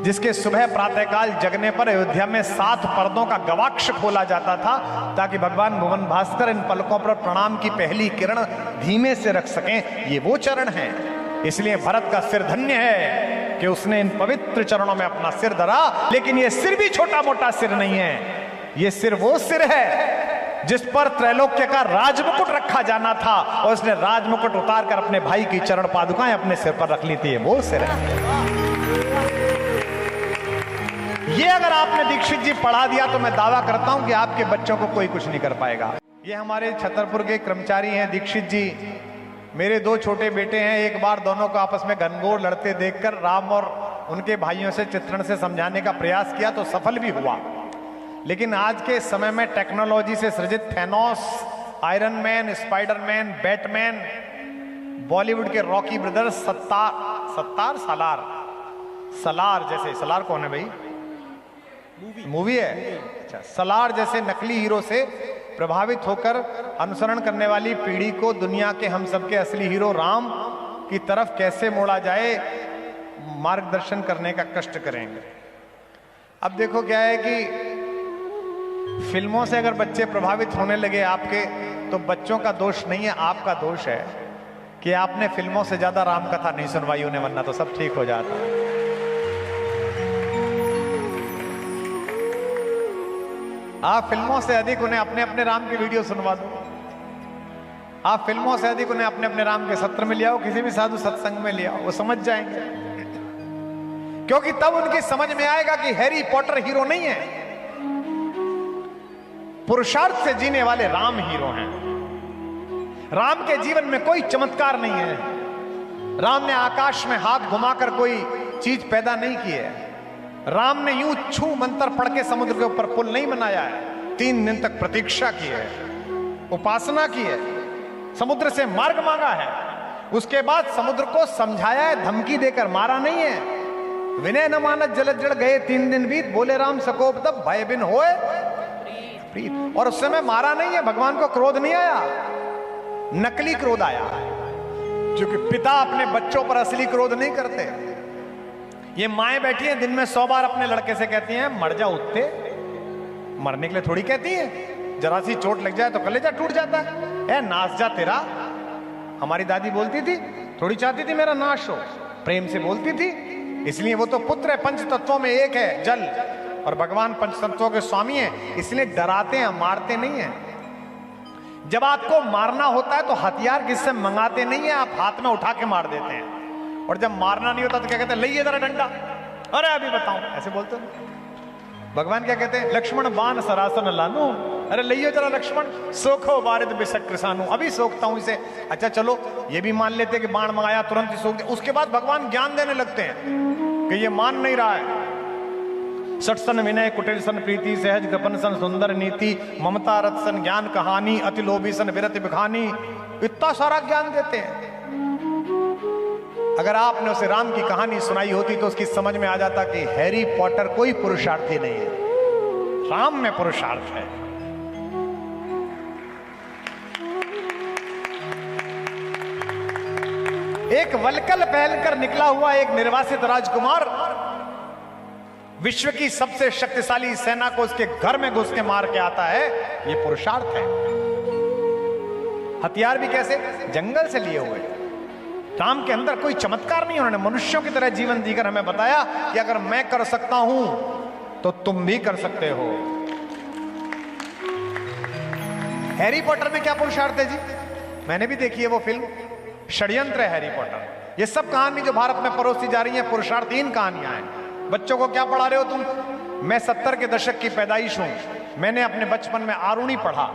जिसके सुबह प्रातःकाल जगने पर अयोध्या में 7 पर्दों का गवाक्ष खोला जाता था ताकि भगवान भुवन भास्कर इन पलकों पर प्रणाम की पहली किरण धीमे से रख सकें। ये वो चरण हैं। इसलिए भरत का सिर धन्य है कि उसने इन पवित्र चरणों में अपना सिर धरा। लेकिन ये सिर भी छोटा मोटा सिर नहीं है, ये सिर वो सिर है जिस पर त्रैलोक्य का राजमुकुट रखा जाना था और उसने राजमुकुट उतार कर अपने भाई की चरण पादुकाएं अपने सिर पर रख ली थी। वो सिर है। ये अगर आपने दीक्षित जी पढ़ा दिया तो मैं दावा करता हूं कि आपके बच्चों को कोई कुछ नहीं कर पाएगा। ये हमारे छतरपुर के कर्मचारी हैं दीक्षित जी। मेरे 2 छोटे बेटे हैं। एक बार दोनों को आपस में घनघोर लड़ते देखकर राम और उनके भाइयों से चित्रण से समझाने का प्रयास किया तो सफल भी हुआ। लेकिन आज के समय में टेक्नोलॉजी से सृजित Thanos, iron man, Spiderman, Batman, Bollywood के रॉकी ब्रदर्स, सलार जैसे, सलार कौन है भाई? मूवी है। अच्छा, सलार जैसे नकली हीरो से प्रभावित होकर अनुसरण करने वाली पीढ़ी को दुनिया के हम सबके असली हीरो राम की तरफ कैसे मोड़ा जाए, मार्गदर्शन करने का कष्ट करेंगे। अब देखो क्या है कि फिल्मों से अगर बच्चे प्रभावित होने लगे आपके, तो बच्चों का दोष नहीं है, आपका दोष है कि आपने फिल्मों से ज्यादा राम कथा नहीं सुनवाई उन्हें, वरना तो सब ठीक हो जाता। आप फिल्मों से अधिक उन्हें अपने अपने राम की वीडियो सुनवा दो। आप फिल्मों से अधिक उन्हें अपने अपने राम के सत्र में ले आओ, किसी भी साधु सत्संग में ले आओ, वो समझ जाएंगे। क्योंकि तब उनकी समझ में आएगा कि हैरी पॉटर हीरो नहीं है, पुरुषार्थ से जीने वाले राम हीरो हैं। राम के जीवन में कोई चमत्कार नहीं है। राम ने आकाश में हाथ घुमाकर कोई चीज पैदा नहीं की है। राम ने यूं छू मंत्र पढ़ के समुद्र के ऊपर पुल नहीं बनाया है। 3 दिन तक प्रतीक्षा की है, उपासना की है, समुद्र से मार्ग मांगा है, उसके बाद समुद्र को समझाया है, धमकी देकर मारा नहीं है। विनय न मानत जलद जड़ गए 3 दिन बीत, बोले राम सकोप तब भय बिन होए। और उस समय मारा नहीं है, भगवान को क्रोध नहीं आया, नकली क्रोध आया। क्योंकि पिता अपने बच्चों पर असली क्रोध नहीं करते। ये माएं बैठी हैं दिन में 100 बार अपने लड़के से कहती हैं मर जा उत्ते, मरने के लिए थोड़ी कहती हैं। जरा सी चोट लग जाए तो कलेजा टूट जाता है। नाश जा तेरा, हमारी दादी बोलती थी, थोड़ी चाहती थी मेरा नाश हो, प्रेम से बोलती थी। इसलिए वो तो पुत्र है, 5 तत्वों में एक है जल, और भगवान 5 तत्वों के स्वामी हैं, इसलिए डराते हैं, मारते नहीं हैं। जब आपको मारना होता है तो हथियार किससे मंगाते नहीं है, आप हाथ में उठा के मार देते हैं। और जब मारना नहीं होता तो क्या कहते हैं, लइए जरा डंडा, अरे अभी बताऊं, ऐसे बोलते हैं। भगवान क्या कहते हैं, लक्ष्मण बाण सरासन लानू, अरे लइयो जरा लक्ष्मण, सोखो बारिद बिसक कृसानू, अभी सोखता हूं इसे। अच्छा चलो ये भी मान लेते कि बाण मंगाया तुरंत ही सोख दे। उसके बाद भगवान ज्ञान देने लगते हैं कि ये मान नहीं रहा है। सटसन विनय कुटिल सन प्रीति सहज कृपन सन सुंदर नीति ममता रथ सन ज्ञान कहानी अति लोभी सन विरत बिखानी, इतना सारा ज्ञान देते हैं। अगर आपने उसे राम की कहानी सुनाई होती तो उसकी समझ में आ जाता कि हैरी पॉटर कोई पुरुषार्थी नहीं है, राम में पुरुषार्थ है। एक वलकल पहनकर निकला हुआ एक निर्वासित राजकुमार विश्व की सबसे शक्तिशाली सेना को उसके घर में घुस के मार के आता है, ये पुरुषार्थ है। हथियार भी कैसे, जंगल से लिए हुए। राम के अंदर कोई चमत्कार नहीं, उन्होंने मनुष्यों की तरह जीवन जीकर हमें बताया कि अगर मैं कर सकता हूं तो तुम भी कर सकते हो। हैरी पॉटर में क्या पुरुषार्थ है जी? मैंने भी देखी है वो फिल्म, षड्यंत्र है हैरी पॉटर। ये सब कहानी जो भारत में परोसी जा रही है पुरुषार्थहीन कहानियां हैं। बच्चों को क्या पढ़ा रहे हो तुम? मैं 70 के दशक की पैदाइश हूं। मैंने अपने बचपन में आरुणि पढ़ा,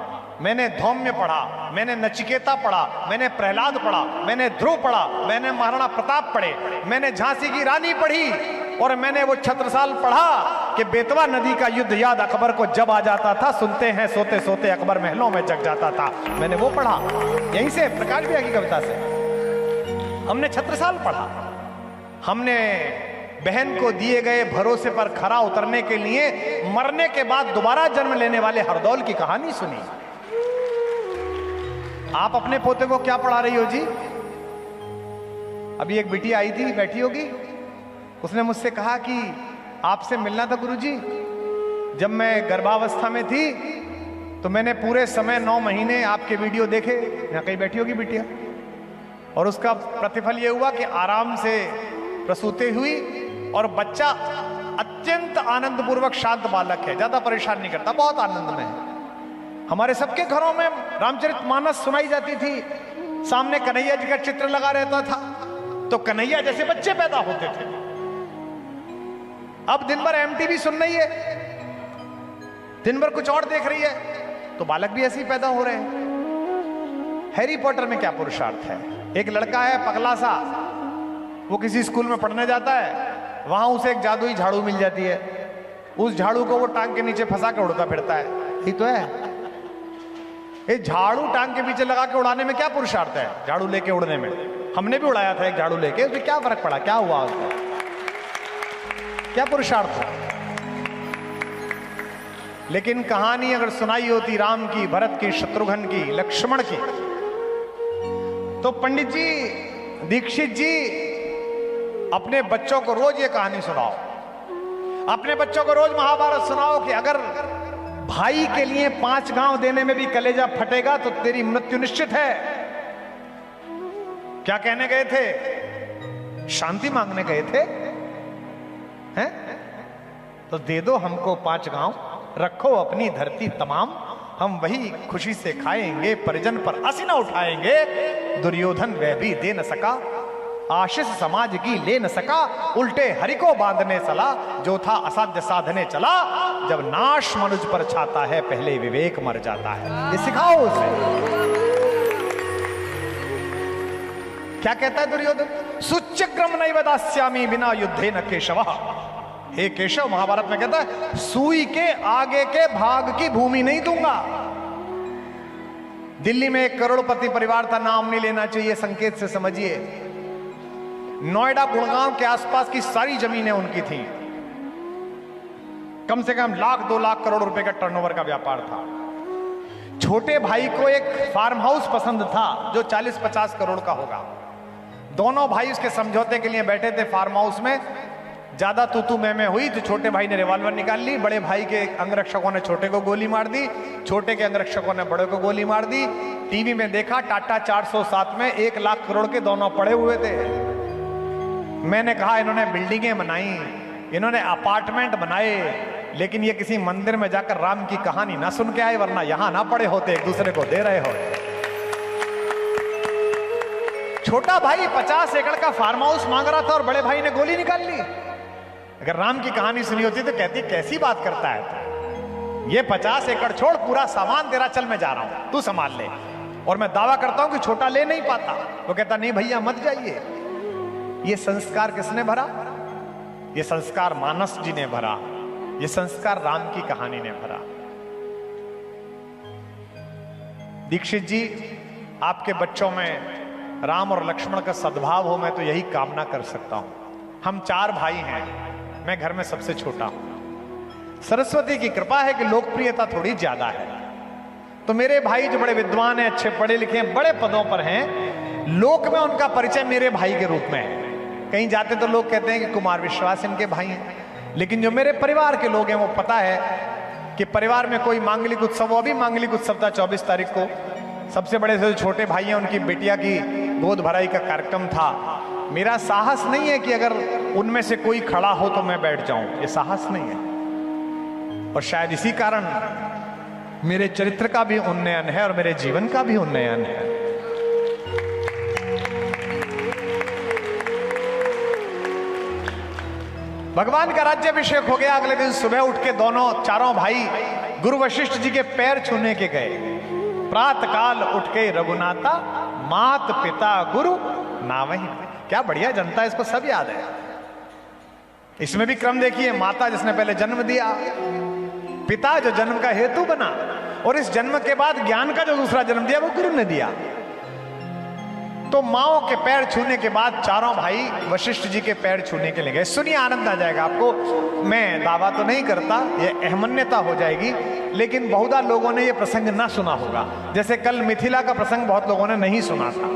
मैंने धौम्य पढ़ा, मैंने नचिकेता पढ़ा, मैंने प्रहलाद पढ़ा, मैंने ध्रुव पढ़ा, मैंने महाराणा प्रताप पढ़े, मैंने झांसी की रानी पढ़ी, और मैंने वो छत्रसाल पढ़ा कि बेतवा नदी का युद्ध याद अकबर को जब आ जाता था, सुनते हैं सोते सोते अकबर महलों में जग जाता था। मैंने वो पढ़ा, यहीं से प्रकाश भैया की कविता से हमने छत्रसाल पढ़ा। हमने बहन को दिए गए भरोसे पर खरा उतरने के लिए मरने के बाद दोबारा जन्म लेने वाले हरदौल की कहानी सुनी। आप अपने पोते को क्या पढ़ा रही हो जी? अभी एक बिटिया आई थी, बैठी होगी, उसने मुझसे कहा कि आपसे मिलना था गुरुजी। जब मैं गर्भावस्था में थी तो मैंने पूरे समय 9 महीने आपके वीडियो देखे, यहाँ कहीं बैठी होगी बिटिया, और उसका प्रतिफल ये हुआ कि आराम से प्रसूति हुई और बच्चा अत्यंत आनंदपूर्वक शांत बालक है, ज्यादा परेशान नहीं करता, बहुत आनंद में है। हमारे सबके घरों में रामचरितमानस सुनाई जाती थी, सामने कन्हैया जी का चित्र लगा रहता था, तो कन्हैया जैसे बच्चे पैदा होते थे। अब दिन भर एमटीवी सुन रही है, दिन भर कुछ और देख रही है, तो बालक भी ऐसे ही पैदा हो रहे हैं। हैरी पॉटर में क्या पुरुषार्थ है? एक लड़का है पगला सा, वो किसी स्कूल में पढ़ने जाता है, वहां उसे एक जादुई झाड़ू मिल जाती है, उस झाड़ू को वो टांग के नीचे फंसा के उड़ता फिरता है। यही तो है, ये झाड़ू टांग के पीछे लगा के उड़ाने में क्या पुरुषार्थ है? झाड़ू लेके उड़ने में हमने भी उड़ाया था एक झाड़ू लेके, उसमें क्या फर्क पड़ा? क्या हुआ उसको? क्या पुरुषार्थ हो? लेकिन कहानी अगर सुनाई होती राम की, भरत की, शत्रुघ्न की, लक्ष्मण की, तो पंडित जी, दीक्षित जी, अपने बच्चों को रोज ये कहानी सुनाओ, अपने बच्चों को रोज महाभारत सुनाओ कि अगर भाई के लिए 5 गांव देने में भी कलेजा फटेगा तो तेरी मृत्यु निश्चित है। क्या कहने गए थे? शांति मांगने गए थे, हैं? तो दे दो हमको 5 गांव, रखो अपनी धरती तमाम, हम वही खुशी से खाएंगे, परिजन पर असीना उठाएंगे। दुर्योधन वह भी दे न सका, आशीष समाज की ले न सका, उल्टे हरि को बांधने चला, जो था असाध्य साधने चला। जब नाश मनुज पर छाता है, पहले विवेक मर जाता है। ये सिखाओ उसे। क्या कहता है दुर्योधन? सुच्यग्रम नैव दास्यामि बिना युद्धे न केशव। हे केशव, महाभारत में कहता है सुई के आगे के भाग की भूमि नहीं दूंगा। दिल्ली में एक करोड़पति परिवार था, नाम नहीं लेना चाहिए, संकेत से समझिए। नोएडा गुड़गांव के आसपास की सारी जमीनें उनकी थी, कम से कम 1,00,000 2 लाख करोड़ रुपए का टर्नओवर का व्यापार था। छोटे भाई को एक फार्म हाउस पसंद था जो 40-50 करोड़ का होगा। दोनों भाई उसके समझौते के लिए बैठे थे फार्म हाउस में। ज्यादा तू मैं हुई तो छोटे भाई ने रिवॉल्वर निकाल ली, बड़े भाई के अंगरक्षकों ने छोटे को गोली मार दी, छोटे के अंगरक्षकों ने बड़े को गोली मार दी। टीवी में देखा टाटा 407 में 1 लाख करोड़ के दोनों पड़े हुए थे। मैंने कहा इन्होंने बिल्डिंगें बनाई, इन्होंने अपार्टमेंट बनाए, लेकिन ये किसी मंदिर में जाकर राम की कहानी ना सुन के आए, वरना यहां ना पड़े होते, एक दूसरे को दे रहे होते। छोटा भाई 50 एकड़ का फार्म हाउस मांग रहा था और बड़े भाई ने गोली निकाल ली। अगर राम की कहानी सुनी होती तो कहती कैसी बात करता है तू, ये 50 एकड़ छोड़, पूरा सामान तेरा, चल मैं जा रहा हूं, तू संभाल ले। और मैं दावा करता हूं कि छोटा ले नहीं पाता। वो कहता नहीं भैया मत जाइए। ये संस्कार किसने भरा? ये संस्कार मानस जी ने भरा, ये संस्कार राम की कहानी ने भरा। दीक्षित जी, आपके बच्चों में राम और लक्ष्मण का सद्भाव हो, मैं तो यही कामना कर सकता हूं। हम 4 भाई हैं, मैं घर में सबसे छोटा हूं। सरस्वती की कृपा है कि लोकप्रियता थोड़ी ज्यादा है, तो मेरे भाई जो बड़े विद्वान हैं, अच्छे पढ़े लिखे हैं, बड़े पदों पर हैं, लोक में उनका परिचय मेरे भाई के रूप में है। कहीं जाते तो लोग कहते हैं कि कुमार विश्वास इनके भाई हैं, लेकिन जो मेरे परिवार के लोग हैं वो पता है कि परिवार में कोई मांगलिक उत्सव, वो अभी मांगलिक उत्सव था 24 तारीख को, सबसे बड़े से जो छोटे भाई हैं उनकी बेटिया की गोद भराई का कार्यक्रम था। मेरा साहस नहीं है कि अगर उनमें से कोई खड़ा हो तो मैं बैठ जाऊं, ये साहस नहीं है। और शायद इसी कारण मेरे चरित्र का भी उन्नयन है और मेरे जीवन का भी उन्नयन है। भगवान का राज्याभिषेक हो गया। अगले दिन सुबह उठ के चारों भाई गुरु वशिष्ठ जी के पैर छूने के गए। प्रातः काल उठ के रघुनाथा, मात पिता गुरु नावहि। क्या बढ़िया जनता, इसको सब याद है। इसमें भी क्रम देखिए, माता जिसने पहले जन्म दिया, पिता जो जन्म का हेतु बना, और इस जन्म के बाद ज्ञान का जो दूसरा जन्म दिया वो गुरु ने दिया। तो माओ के पैर छूने के बाद चारों भाई वशिष्ठ जी के पैर छूने के लिए गए। सुनिए, आनंद आ जाएगा आपको। मैं दावा तो नहीं करता, ये अहमन्यता हो जाएगी, लेकिन बहुधा लोगों ने ये प्रसंग ना सुना होगा। जैसे कल मिथिला का प्रसंग बहुत लोगों ने नहीं सुना था।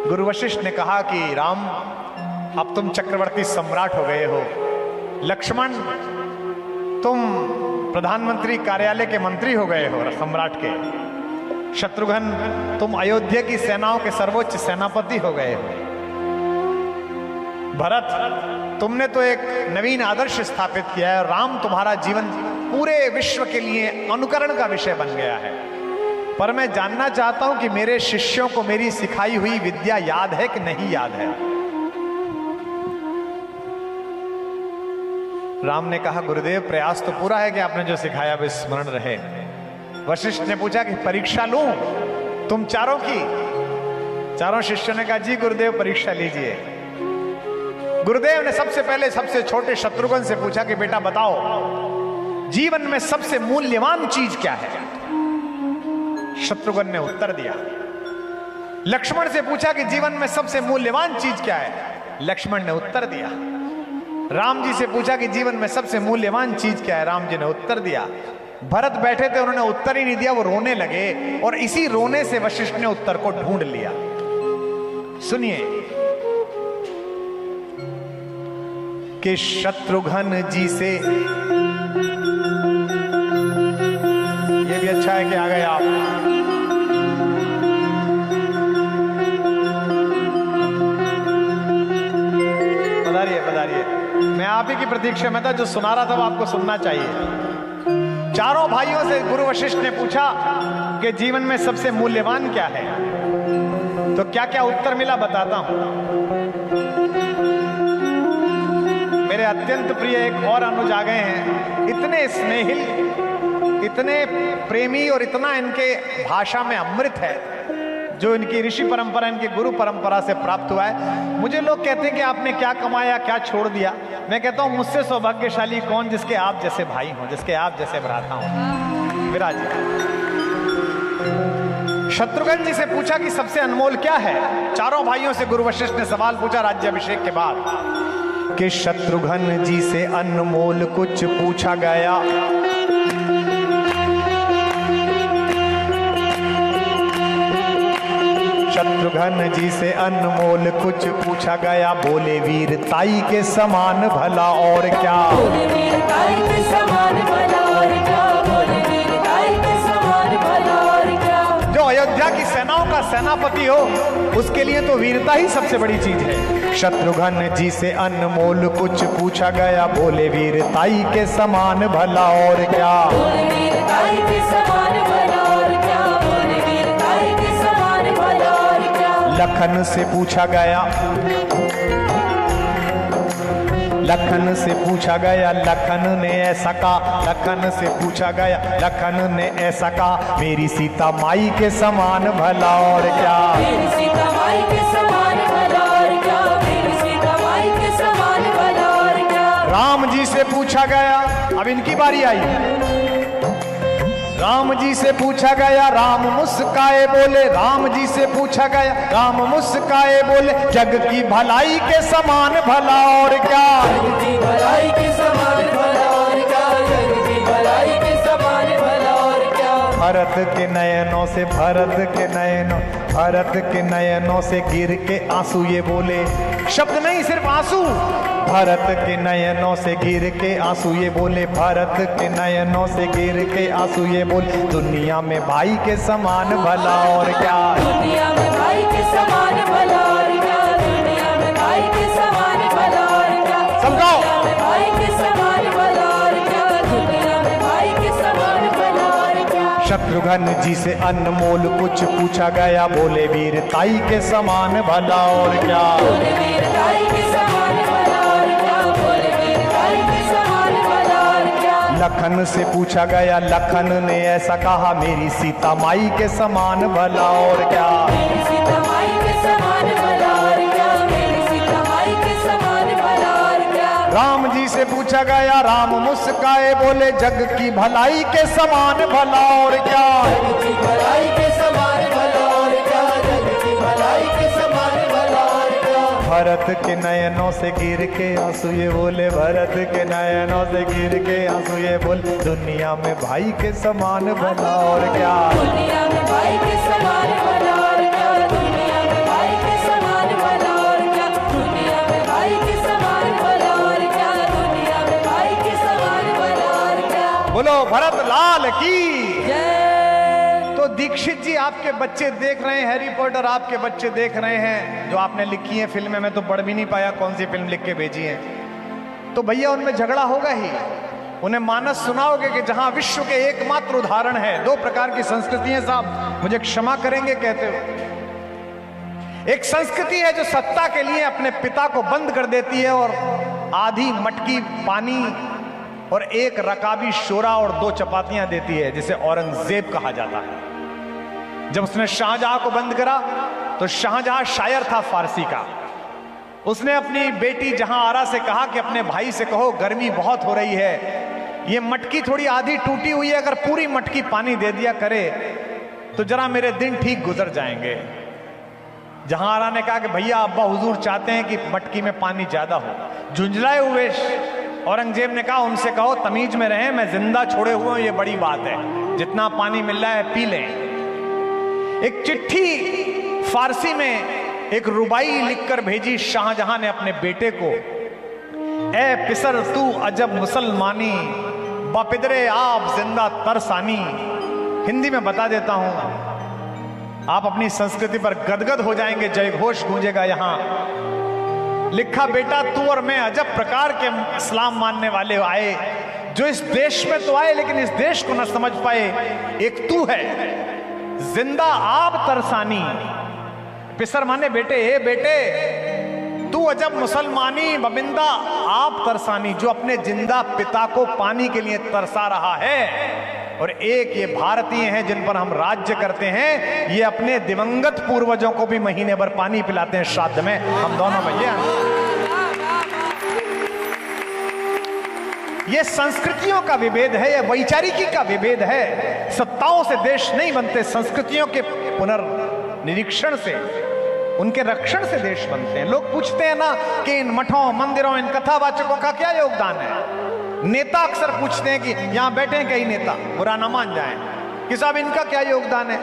गुरु वशिष्ठ ने कहा कि राम, अब तुम चक्रवर्ती सम्राट हो गए हो, लक्ष्मण तुम प्रधानमंत्री कार्यालय के मंत्री हो गए हो सम्राट के। शत्रुघ्न तुम अयोध्या की सेनाओं के सर्वोच्च सेनापति हो गए हो। भरत तुमने तो एक नवीन आदर्श स्थापित किया है और राम तुम्हारा जीवन पूरे विश्व के लिए अनुकरण का विषय बन गया है। पर मैं जानना चाहता हूं कि मेरे शिष्यों को मेरी सिखाई हुई विद्या याद है कि नहीं याद है। राम ने कहा गुरुदेव प्रयास तो पूरा है कि आपने जो सिखाया वो स्मरण रहे। वशिष्ठ ने पूछा कि परीक्षा लूं तुम चारों की। चारों शिष्यों ने कहा जी गुरुदेव परीक्षा लीजिए। गुरुदेव ने सबसे पहले सबसे छोटे शत्रुघ्न से पूछा कि बेटा बताओ जीवन में सबसे मूल्यवान चीज क्या है। शत्रुघ्न ने उत्तर दिया। लक्ष्मण से पूछा कि जीवन में सबसे मूल्यवान चीज क्या है। लक्ष्मण ने उत्तर दिया। राम जी से पूछा कि जीवन में सबसे मूल्यवान चीज क्या है। राम जी ने उत्तर दिया। भरत बैठे थे उन्होंने उत्तर ही नहीं दिया, वो रोने लगे और इसी रोने से वशिष्ठ ने उत्तर को ढूंढ लिया। सुनिए कि शत्रुघ्न जी से, ये भी अच्छा है कि आ गए आप। पधारिए पधारिए। मैं आप ही की प्रतीक्षा में था, जो सुना रहा था वो आपको सुनना चाहिए। चारों भाइयों से गुरु वशिष्ठ ने पूछा कि जीवन में सबसे मूल्यवान क्या है। तो क्या क्या उत्तर मिला बताता हूं। मेरे अत्यंत प्रिय एक और अनुज आ गए हैं, इतने स्नेहिल, इतने प्रेमी और इतना इनके भाषा में अमृत है जो इनकी ऋषि परंपरा, इनकी गुरु परंपरा से प्राप्त हुआ है। मुझे लोग कहते हैं कि आपने क्या कमाया, क्या छोड़ दिया। मैं कहता हूं मुझसे सौभाग्यशाली कौन जिसके आप जैसे भाई हों, जिसके आप जैसे भ्राता हों। विराज शत्रुघ्न जी से पूछा कि सबसे अनमोल क्या है। चारों भाइयों से गुरु वशिष्ठ ने सवाल पूछा राज्याभिषेक के बाद कि शत्रुघ्न जी से अनमोल कुछ पूछा गया। शत्रुघ्न जी से अनमोल कुछ पूछा गया। बोले वीरताई के समान भला और क्या। बोले वीरताई के समान भला और क्या। बोले वीरताई के समान भला और क्या। जो अयोध्या की सेनाओं का सेनापति हो उसके लिए तो वीरता ही सबसे बड़ी चीज है। शत्रुघ्न जी से अनमोल कुछ पूछा गया। बोले वीरताई के समान भला और क्या। बोले वीरताई के समान भला और क्या। बोले वीरताई के समान भला और क्या। लखन से पूछा गया। लखन से पूछा गया। लखन ने ऐसा कहा। लखन से पूछा गया। लखन ने ऐसा कहा मेरी सीता माई के समान भला और क्या। मेरी सीता माई के समान भला और क्या। मेरी सीता माई के समान भला और क्या। राम जी से पूछा गया। अब इनकी बारी आई। राम जी से पूछा गया। राम मुस्काए बोले। राम जी से पूछा गया। राम मुस्काए बोले जग की भलाई के समान भला और क्या। जग की भलाई के समान भला और क्या। जग की भलाई के समान भला और क्या। भरत के नयनों से, भरत के नयनों, भरत के नयनों से गिर के आंसू ये बोले। शब्द नहीं सिर्फ आंसू। भरत के नयनों से गिर के आंसू ये बोले। भरत के नयनों से गिर के आंसू ये बोले दुनिया में भाई के समान भला और क्या। दुनिया में भाई के समान भला और क्या। दुनिया में भाई के समान भला और क्या। समझो भाई के समान भला और क्या। दुनिया में भाई के समान भला और क्या। शत्रुघ्न जी से अनमोल कुछ पूछा गया। बोले वीरताई के समान भला और क्या। बोले वीरताई के समान भला और क्या। बोले वीरताई के समान भला और क्या। लखन से पूछा गया। लखन ने ऐसा कहा मेरी सीता माई के समान भला और क्या। मेरी सीता माई के समान भला और क्या। मेरी सीता माई के समान भला और क्या। राम जी से पूछा गया। राम मुस्काए बोले जग की भलाई के समान भला और क्या। जग की भलाई के समान भला और क्या। जग की भलाई के समान भला और क्या। भरत के नयनों से गिर के आंसू ये बोले। भरत के नयनों से गिर के आंसू ये बोले दुनिया में भाई के समान भला और क्या। दुनिया में भाई के समान भला और क्या। दुनिया में भाई के समान भला और क्या। दुनिया में भाई के समान भला और क्या। दुनिया में बोलो भरत लाल की जय। तो दीक्षित जी आपके बच्चे देख रहे हैं, हैरी पॉटर आपके बच्चे देख रहे हैं जो आपने लिखी है फिल्में, मैं तो पढ़ भी नहीं पाया कौन सी फिल्म लिख के भेजी है। तो भैया उनमें झगड़ा होगा ही। उन्हें मानस सुनाओगे कि जहां विश्व के एकमात्र उदाहरण है, दो प्रकार की संस्कृतियां, साहब मुझे क्षमा करेंगे कहते हो। एक संस्कृति है जो सत्ता के लिए अपने पिता को बंद कर देती है और आधी मटकी पानी और एक रकाबी शोरा और 2 चपातियां देती है, जिसे औरंगजेब कहा जाता है। जब उसने शाहजहां को बंद करा तो शाहजहां शायर था फारसी का। उसने अपनी बेटी जहां आरा से कहा कि अपने भाई से कहो गर्मी बहुत हो रही है, ये मटकी थोड़ी आधी टूटी हुई है, अगर पूरी मटकी पानी दे दिया करे तो जरा मेरे दिन ठीक गुजर जाएंगे। जहां आरा ने कहा कि भैया अब्बा हुजूर चाहते हैं कि मटकी में पानी ज्यादा हो। झुंझलाए हुए औरंगजेब ने कहा उनसे कहो तमीज में रहें, मैं जिंदा छोड़े हुए हूं, ये बड़ी बात है, जितना पानी मिल रहा है पी लें। एक चिट्ठी फारसी में एक रुबाई लिखकर भेजी शाहजहां ने अपने बेटे को, ए पिसर तू अजब मुसलमानी, बापिदरे आप जिंदा तरसानी। हिंदी में बता देता हूं, आप अपनी संस्कृति पर गदगद हो जाएंगे, जय घोष गूंजेगा यहां। लिखा बेटा तू और मैं अजब प्रकार के इस्लाम मानने वाले आए, जो इस देश में तो आए लेकिन इस देश को न समझ पाए। एक तू है जिंदा आप तरसानी, पिसर माने बेटे, ए बेटे तू अजब मुसलमानी, बबिंदा आप तरसानी, जो अपने जिंदा पिता को पानी के लिए तरसा रहा है। और एक ये भारतीय हैं जिन पर हम राज्य करते हैं, ये अपने दिवंगत पूर्वजों को भी महीने भर पानी पिलाते हैं श्राद्ध में। हम दोनों भैया, ये संस्कृतियों का विभेद है, ये वैचारिकी का विभेद है। सत्ताओं से देश नहीं बनते, संस्कृतियों के पुनर्निरीक्षण से, उनके रक्षण से देश बनते हैं। लोग पूछते हैं ना कि इन मठों मंदिरों इन कथावाचकों का क्या योगदान है। नेता अक्सर पूछते हैं कि यहां बैठे हैं कई नेता, बुरा ना मान जाएं कि साहब इनका क्या योगदान है।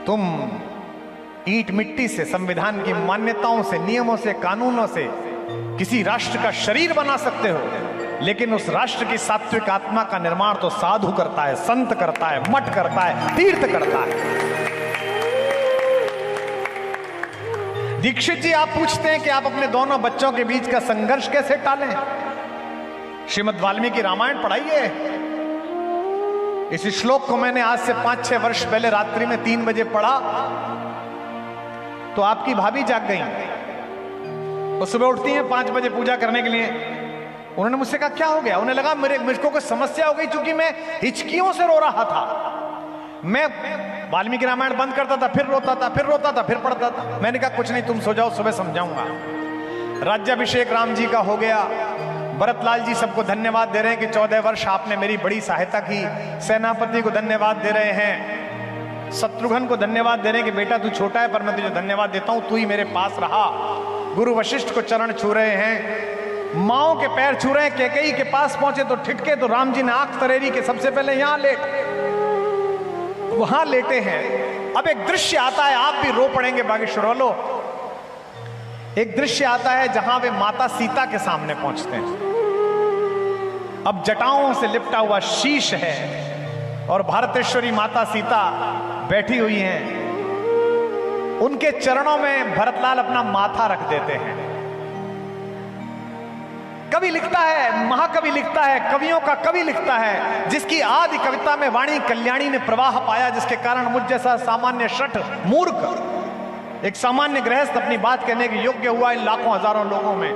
तुम ईंट मिट्टी से, संविधान की मान्यताओं से, नियमों से, कानूनों से किसी राष्ट्र का शरीर बना सकते हो, लेकिन उस राष्ट्र की सात्विक आत्मा का निर्माण तो साधु करता है, संत करता है, मठ करता है, तीर्थ करता है। दीक्षित जी आप पूछते हैं कि आप अपने दोनों बच्चों के बीच का संघर्ष कैसे टालें। श्रीमद् वाल्मीकि रामायण पढ़ाइए। इस श्लोक को मैंने आज से 5-6 वर्ष पहले रात्रि में 3 बजे पढ़ा तो आपकी भाभी जाग गई। वो सुबह उठती हैं 5 बजे पूजा करने के लिए। उन्होंने मुझसे कहा क्या हो गया। उन्हें लगा मुझको कोई समस्या हो गई, क्योंकि मैं हिचकियों से रो रहा था। मैं वाल्मीकि रामायण बंद करता था, फिर रोता था, फिर रोता था, फिर पढ़ता था। मैंने कहा कुछ नहीं, तुम सो जाओ, सुबह समझाऊंगा। राज्याभिषेक राम जी का हो गया। भरतलाल जी सबको धन्यवाद दे रहे हैं कि 14 वर्ष आपने मेरी बड़ी सहायता की। सेनापति को धन्यवाद दे रहे हैं। शत्रुघ्न को धन्यवाद दे रहे हैं कि बेटा तू छोटा है पर मैं तुझे धन्यवाद देता हूं, तू ही मेरे पास रहा। गुरु वशिष्ठ को चरण छू रहे हैं, माओ के पैर छू रहे हैं। कैकेयी के पास पहुंचे तो ठिठके, तो राम जी ने आंख तरेरी के सबसे पहले यहां वहां लेटे हैं। अब एक दृश्य आता है, आप भी रो पड़ेंगे बागेश्वर वालों। एक दृश्य आता है जहां वे माता सीता के सामने पहुंचते हैं। अब जटाओं से लिपटा हुआ शीश है और भारतेश्वरी माता सीता बैठी हुई हैं। उनके चरणों में भरतलाल अपना माथा रख देते हैं। कवि लिखता है, महाकवि लिखता है, कवियों का कवि लिखता है, जिसकी आदि कविता में वाणी कल्याणी ने प्रवाह पाया, जिसके कारण मुझ जैसा सामान्य शठ मूर्ख, एक सामान्य गृहस्थ अपनी बात कहने के योग्य हुआ इन लाखों हजारों लोगों में।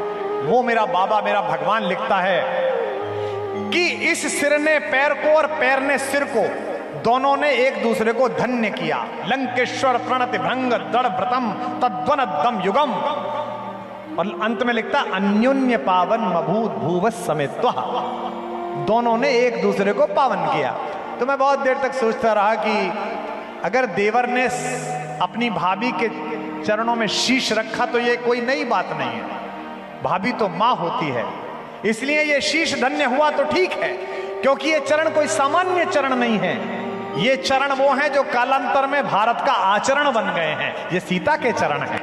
वो मेरा बाबा, मेरा भगवान लिखता है कि इस सिर ने पैर को और पैर ने सिर को, दोनों ने एक दूसरे को धन्य किया। लंकेश्वर प्रणति भंग दृढ़ व्रतम तद्वन दम युगम। और अंत में लिखता अन्योन्य पावन मभूत भूवस समेत। दोनों ने एक दूसरे को पावन किया। तो मैं बहुत देर तक सोचता रहा कि अगर देवर ने अपनी भाभी के चरणों में शीश रखा तो ये कोई नई बात नहीं है। भाभी तो मां होती है, इसलिए ये शीश धन्य हुआ तो ठीक है, क्योंकि ये चरण कोई सामान्य चरण नहीं है। ये चरण वो हैं जो कालांतर में भारत का आचरण बन गए हैं। ये सीता के चरण हैं।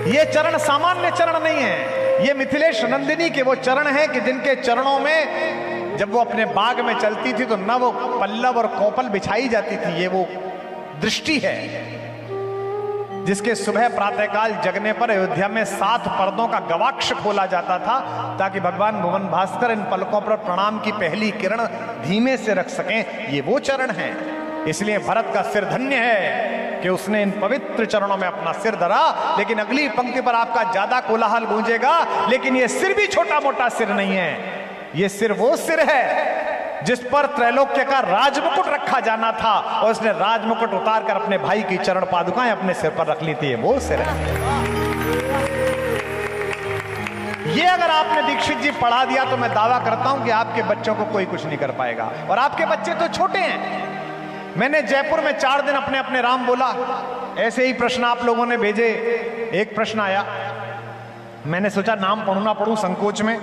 ये चरण सामान्य चरण नहीं है। ये मिथिलेश नंदिनी के वो चरण हैं कि जिनके चरणों में जब वो अपने बाग में चलती थी तो न वो पल्लव और कोपल बिछाई जाती थी, ये वो दृष्टि है जिसके सुबह प्रातःकाल जगने पर अयोध्या में 7 पर्दों का गवाक्ष खोला जाता था ताकि भगवान भुवन भास्कर इन पलकों पर प्रणाम की पहली किरण धीमे से रख सकें। ये वो चरण हैं। इसलिए भरत का सिर धन्य है कि उसने इन पवित्र चरणों में अपना सिर धरा। लेकिन अगली पंक्ति पर आपका ज्यादा कोलाहल गूंजेगा, लेकिन ये सिर भी छोटा मोटा सिर नहीं है। ये सिर वो सिर है जिस पर त्रैलोक्य का राजमुकुट रखा जाना था और उसने राजमुकुट उतार कर अपने भाई की चरण पादुकाएं अपने सिर पर रख ली थी। वो सिर है। ये अगर आपने दीक्षित जी पढ़ा दिया तो मैं दावा करता हूं कि आपके बच्चों को कोई कुछ नहीं कर पाएगा। और आपके बच्चे तो छोटे हैं। मैंने जयपुर में 4 दिन अपने अपने राम बोला, ऐसे ही प्रश्न आप लोगों ने भेजे। एक प्रश्न आया, मैंने सोचा नाम पढ़ू ना पढ़ू संकोच में।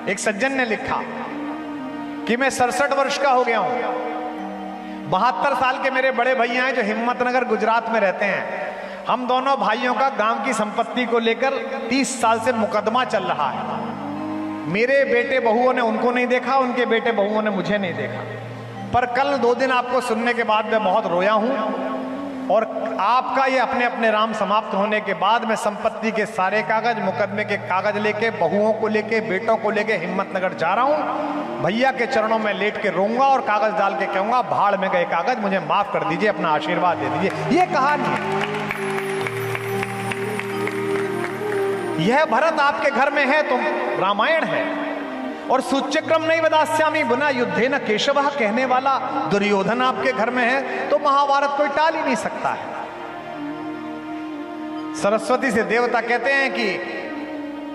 एक सज्जन ने लिखा कि मैं 67 वर्ष का हो गया हूं, 72 साल के मेरे बड़े भैया हैं जो हिम्मतनगर गुजरात में रहते हैं। हम दोनों भाइयों का गांव की संपत्ति को लेकर 30 साल से मुकदमा चल रहा है। मेरे बेटे बहुओं ने उनको नहीं देखा, उनके बेटे बहुओं ने मुझे नहीं देखा। पर कल 2 दिन आपको सुनने के बाद मैं बहुत रोया हूं और आपका ये अपने अपने राम समाप्त होने के बाद मैं संपत्ति के सारे कागज, मुकदमे के कागज लेके, बहुओं को लेके, बेटों को लेके हिम्मतनगर जा रहा हूं। भैया के चरणों में लेट के रोऊंगा और कागज डाल के कहूंगा, भाड़ में गए कागज, मुझे माफ कर दीजिए, अपना आशीर्वाद दे दीजिए। ये कहानी है। यह भरत आपके घर में है तो रामायण है। और सूच्यक्रम नहीं वदास्यामि बिना युद्धे न केशवः कहने वाला दुर्योधन आपके घर में है तो महाभारत कोई टाल ही नहीं सकता है। सरस्वती से देवता कहते हैं कि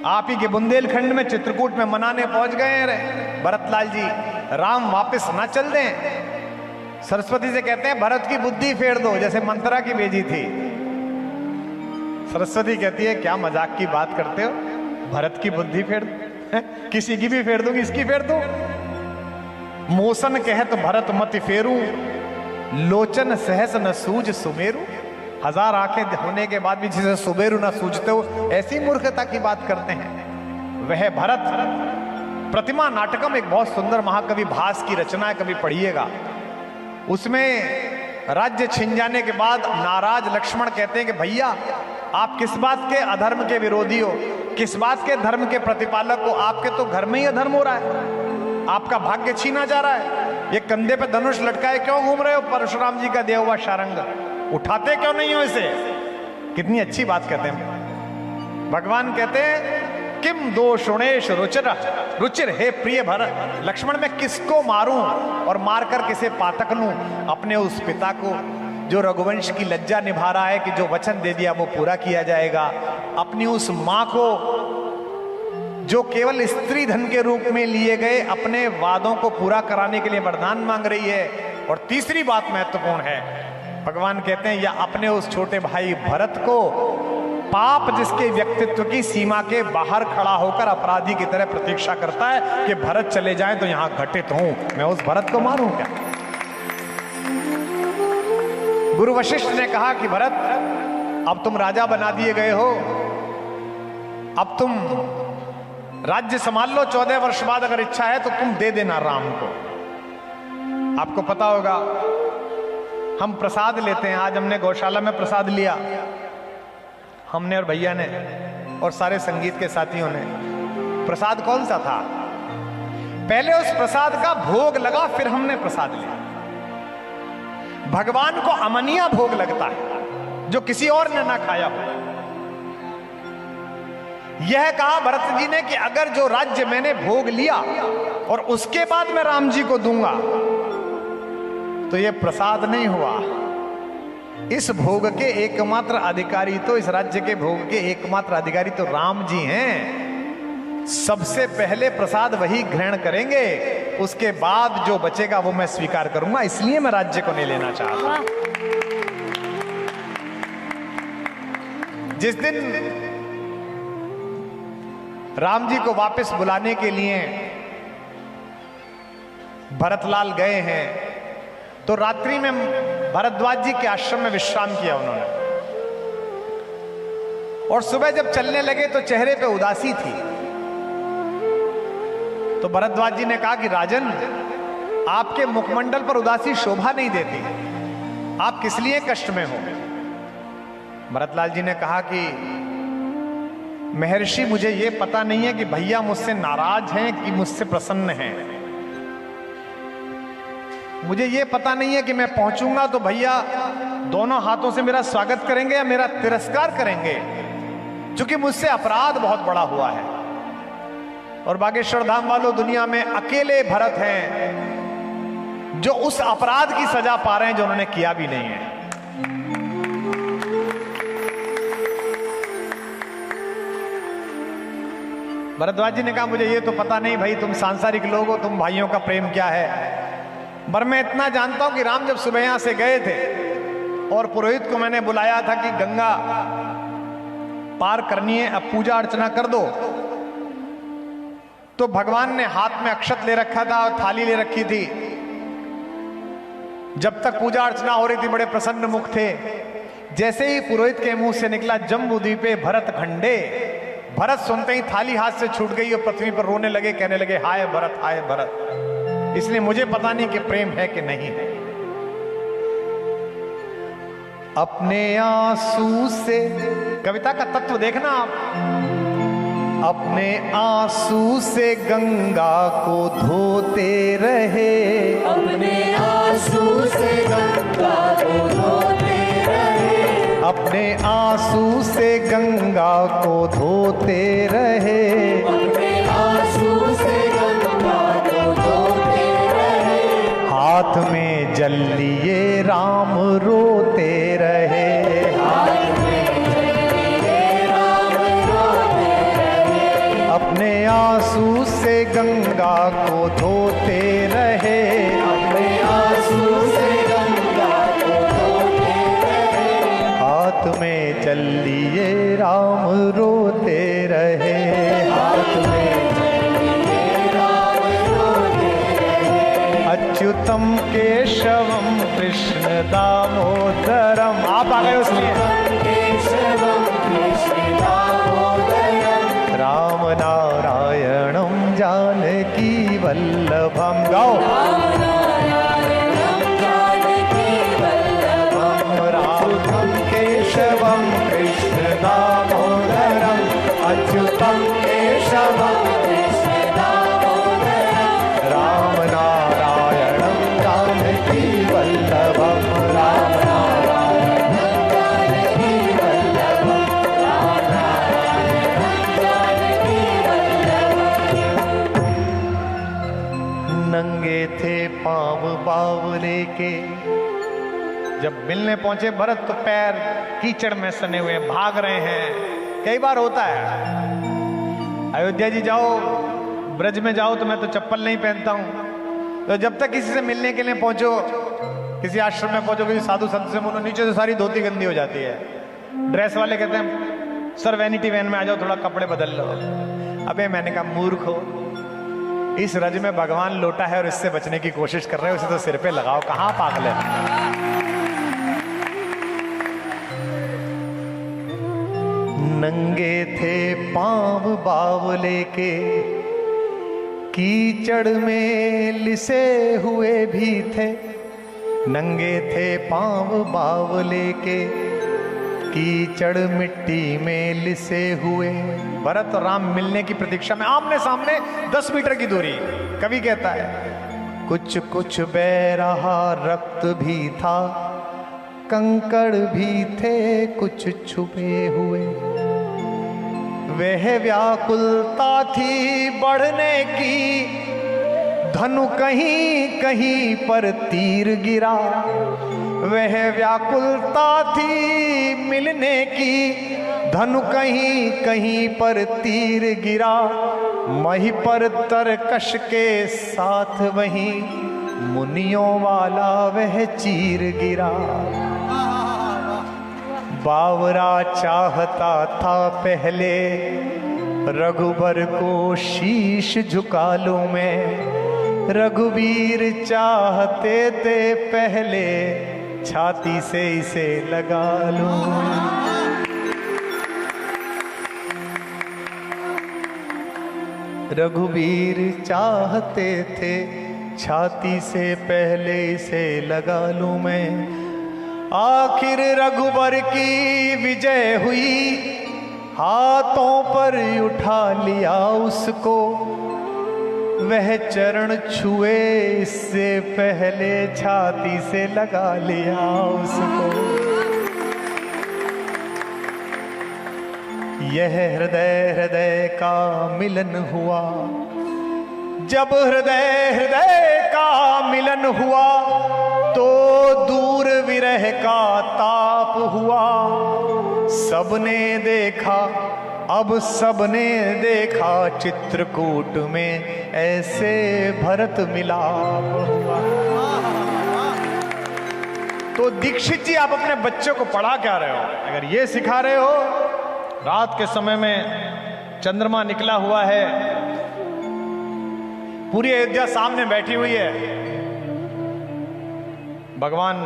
आप ही के बुंदेलखंड में चित्रकूट में मनाने पहुंच गए हैं भरतलाल जी, राम वापस ना चल दें। सरस्वती से कहते हैं भरत की बुद्धि फेर दो, जैसे मंत्रा की भेजी थी। सरस्वती कहती है क्या मजाक की बात करते हो, भरत की बुद्धि फेर दो? किसी की भी फेर दूंगी, इसकी फेर दो। मोसन कहे तो भरत मत फेरू, लोचन सहस न सूझ सुमेरु। 1000 आंखें होने के बाद भी जिसे सुमेरु ना सूझते हो, ऐसी मूर्खता की बात करते हैं। वह भरत प्रतिमा नाटकम एक बहुत सुंदर महाकवि भास की रचना है, कभी पढ़िएगा। उसमें राज्य छिन जाने के बाद नाराज लक्ष्मण कहते हैं कि भैया आप किस बात के अधर्म के विरोधी हो, किस बात के धर्म के प्रतिपालक हो, आपके तो घर में ही अधर्म हो रहा है, आपका भाग्य छीना जा रहा है। ये कंधे पे धनुष लटकाए क्यों घूम रहे हो, परशुराम जी का दिया हुआ शारंग उठाते क्यों नहीं हो इसे? कितनी अच्छी बात कहते हैं। भगवान कहते हैं किम दोषुणेश रुचिर रुचिर, हे प्रिय भरत लक्ष्मण मैं किसको मारूं और मारकर किसे पातक लूं? अपने उस पिता को जो रघुवंश की लज्जा निभा रहा है कि जो वचन दे दिया वो पूरा किया जाएगा, अपनी उस मां को जो केवल स्त्री धन के रूप में लिए गए अपने वादों को पूरा कराने के लिए वरदान मांग रही है। और तीसरी बात महत्वपूर्ण है, भगवान कहते हैं या अपने उस छोटे भाई भरत को, पाप जिसके व्यक्तित्व की सीमा के बाहर खड़ा होकर अपराधी की तरह प्रतीक्षा करता है कि भरत चले जाएं तो यहां घटित हूं, मैं उस भरत को मारूं क्या? गुरु वशिष्ठ ने कहा कि भरत अब तुम राजा बना दिए गए हो, अब तुम राज्य संभाल लो, 14 वर्ष बाद अगर इच्छा है तो तुम दे देना राम को। आपको पता होगा हम प्रसाद लेते हैं, आज हमने गौशाला में प्रसाद लिया, हमने और भैया ने और सारे संगीत के साथियों ने। प्रसाद कौन सा था? पहले उस प्रसाद का भोग लगा, फिर हमने प्रसाद लिया। भगवान को अमनिया भोग लगता है जो किसी और ने ना खाया हो। यह कहा भरत जी ने कि अगर जो राज्य मैंने भोग लिया और उसके बाद मैं राम जी को दूंगा तो यह प्रसाद नहीं हुआ। इस भोग के एकमात्र अधिकारी तो, इस राज्य के भोग के एकमात्र अधिकारी तो राम जी हैं। सबसे पहले प्रसाद वही ग्रहण करेंगे, उसके बाद जो बचेगा वो मैं स्वीकार करूंगा, इसलिए मैं राज्य को नहीं लेना चाहता। जिस दिन राम जी को वापस बुलाने के लिए भरतलाल गए हैं तो रात्रि में भरद्वाज जी के आश्रम में विश्राम किया उन्होंने। और सुबह जब चलने लगे तो चेहरे पे उदासी थी। तो भरद्वाज जी ने कहा कि राजन, आपके मुखमंडल पर उदासी शोभा नहीं देती, आप किस लिए कष्ट में हो? भरतलाल जी ने कहा कि महर्षि, मुझे यह पता नहीं है कि भैया मुझसे नाराज हैं कि मुझसे प्रसन्न हैं। मुझे यह पता नहीं है कि मैं पहुंचूंगा तो भैया दोनों हाथों से मेरा स्वागत करेंगे या मेरा तिरस्कार करेंगे, क्योंकि मुझसे अपराध बहुत बड़ा हुआ है। और बागेश्वर धाम वालों, दुनिया में अकेले भरत हैं जो उस अपराध की सजा पा रहे हैं जो उन्होंने किया भी नहीं है। भरद्वाज जी ने कहा, मुझे ये तो पता नहीं भाई, तुम सांसारिक लोग हो, तुम भाइयों का प्रेम क्या है। पर मैं इतना जानता हूं कि राम जब सुबह यहां से गए थे और पुरोहित को मैंने बुलाया था कि गंगा पार करनी है, अब पूजा अर्चना कर दो, तो भगवान ने हाथ में अक्षत ले रखा था और थाली ले रखी थी। जब तक पूजा अर्चना हो रही थी बड़े प्रसन्न मुख थे। जैसे ही पुरोहित के मुंह से निकला जम्बू द्वीपे भरत खंडे, भरत सुनते ही थाली हाथ से छूट गई और पृथ्वी पर रोने लगे, कहने लगे हाय भरत, हाय भरत। इसलिए मुझे पता नहीं कि प्रेम है कि नहीं है। अपने आंसू से, कविता का तत्व देखना आप, अपने आंसू से गंगा को धोते रहे, अपने आंसू से गंगा को धोते रहे, अपने आंसू से गंगा को धोते रहे, अपने आंसू से गंगा को धोते रहे, हाथ में जल लिए राम रोते रहे, हाथ में जल लिए राम रोते रहे, अपने आंसू से गंगा को धोते रहे, अपने आंसू से गंगा को धोते रहे, हाथ में जल लिए राम रोते रहे, हाथ में जल लिए राम रोते रहे, अच्युतम केशवम कृष्ण दामोदरम। आप आ गए उसलिए। केशवम कृष्ण दामोदरम, राम नारायणम जानकी वल्लभम। गाओ। नारायणं जानकी वल्लभं, राम केशवम कृष्ण दामोदरम, अच्युतम केशवम कृष्ण दामोदरं, राम नारायणम जानकी वल्लभम, राम नारायणम जानकी वल्लभं, राम नारायणं जानकी वल्लभं। नंगे थे पांव बावले के, जब मिलने पहुंचे भरत तो पैर कीचड़ में सने हुए भाग रहे हैं। कई बार होता है, अयोध्या जी जाओ, ब्रज में जाओ तो मैं तो चप्पल नहीं पहनता हूं। तो जब तक किसी से मिलने के लिए पहुंचो, किसी आश्रम में पहुंचो, किसी साधु संत से मिलो, नीचे से सारी धोती गंदी हो जाती है। ड्रेस वाले कहते हैं सर वैनिटी वैन में आ जाओ, थोड़ा कपड़े बदल लो। अबे मैंने कहा मूर्ख हो, इस रज में भगवान लोटा है और इससे बचने की कोशिश कर रहे हो, उसे तो सिर पे लगाओ, कहां पागल है। नंगे थे पांव बावले के, कीचड़ में लिसे हुए भी थे। नंगे थे पांव बावले के, कीचड़ मिट्टी में लिसे हुए। भरत और राम मिलने की प्रतीक्षा में आमने सामने 10 मीटर की दूरी। कवि कहता है कुछ कुछ बह रहा रक्त भी था, कंकड़ भी थे कुछ छुपे हुए। वह व्याकुलता थी बढ़ने की, धनु कहीं कहीं पर तीर गिरा। वह व्याकुलता थी मिलने की, धनु कहीं कहीं पर तीर गिरा। महिपर तरकश के साथ वहीं मुनियों वाला वह चीर गिरा। बावरा चाहता था पहले रघुबर को शीश झुका लूं मैं। रघुवीर चाहते थे पहले छाती से इसे लगा लूं। रघुवीर चाहते थे छाती से पहले इसे लगा लूं मैं, आखिर रघुबर की विजय हुई, हाथों पर उठा लिया उसको, वह चरण छुए इससे पहले छाती से लगा लिया उसको। यह हृदय हृदय का मिलन हुआ, जब हृदय हृदय का मिलन हुआ तो दूर विरह का ताप हुआ। सबने देखा, अब सबने देखा, चित्रकूट में ऐसे भरत मिलाप हुआ। तो दीक्षित जी, आप अपने बच्चों को पढ़ा क्या रहे हो? अगर ये सिखा रहे हो, रात के समय में चंद्रमा निकला हुआ है, पूरी अयोध्या सामने बैठी हुई है, भगवान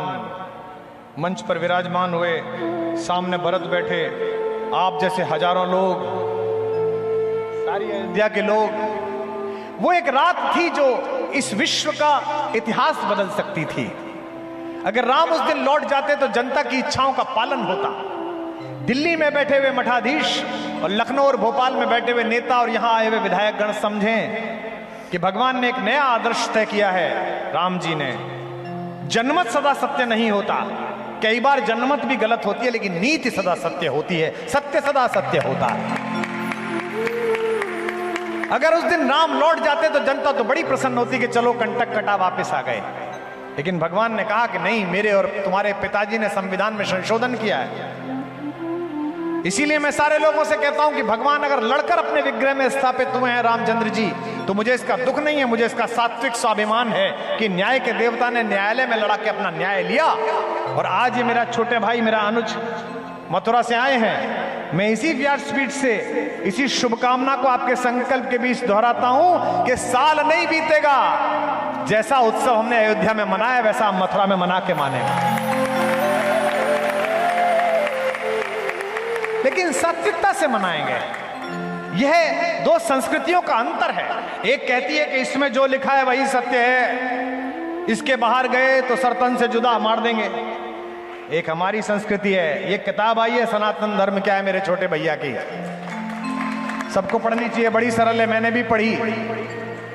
मंच पर विराजमान हुए, सामने भरत बैठे, आप जैसे हजारों लोग, सारी अयोध्या के लोग। वो एक रात थी जो इस विश्व का इतिहास बदल सकती थी। अगर राम उस दिन लौट जाते तो जनता की इच्छाओं का पालन होता। दिल्ली में बैठे हुए मठाधीश और लखनऊ और भोपाल में बैठे हुए नेता और यहां आए हुए विधायक गण समझें कि भगवान ने एक नया आदर्श तय किया है। राम जी ने, जनमत सदा सत्य नहीं होता, कई बार जनमत भी गलत होती है, लेकिन नीति सदा सत्य होती है, सत्य सदा सत्य होता है। अगर उस दिन राम लौट जाते तो जनता तो बड़ी प्रसन्न होती कि चलो कंटक कटा, वापस आ गए। लेकिन भगवान ने कहा कि नहीं, मेरे और तुम्हारे पिताजी ने संविधान में संशोधन किया है। इसीलिए मैं सारे लोगों से कहता हूं कि भगवान अगर लड़कर अपने विग्रह में स्थापित हुए हैं रामचंद्र जी, तो मुझे इसका दुख नहीं है, मुझे इसका सात्विक स्वाभिमान है कि न्याय के देवता ने न्यायालय में लड़ा के अपना न्याय लिया। और आज ये मेरा छोटे भाई, मेरा अनुज मथुरा से आए हैं। मैं इसी व्यासपीठ से इसी शुभकामना को आपके संकल्प के बीच दोहराता हूं कि साल नहीं बीतेगा, जैसा उत्सव हमने अयोध्या में मनाया वैसा हम मथुरा में मना के मानेंगे। लेकिन सात्विकता से मनाएंगे। यह दो संस्कृतियों का अंतर है। एक कहती है कि इसमें जो लिखा है वही सत्य है, इसके बाहर गए तो सरतन से जुदा मार देंगे। एक हमारी संस्कृति है। ये किताब आई है सनातन धर्म क्या है, मेरे छोटे भैया की, सबको पढ़नी चाहिए, बड़ी सरल है, मैंने भी पढ़ी।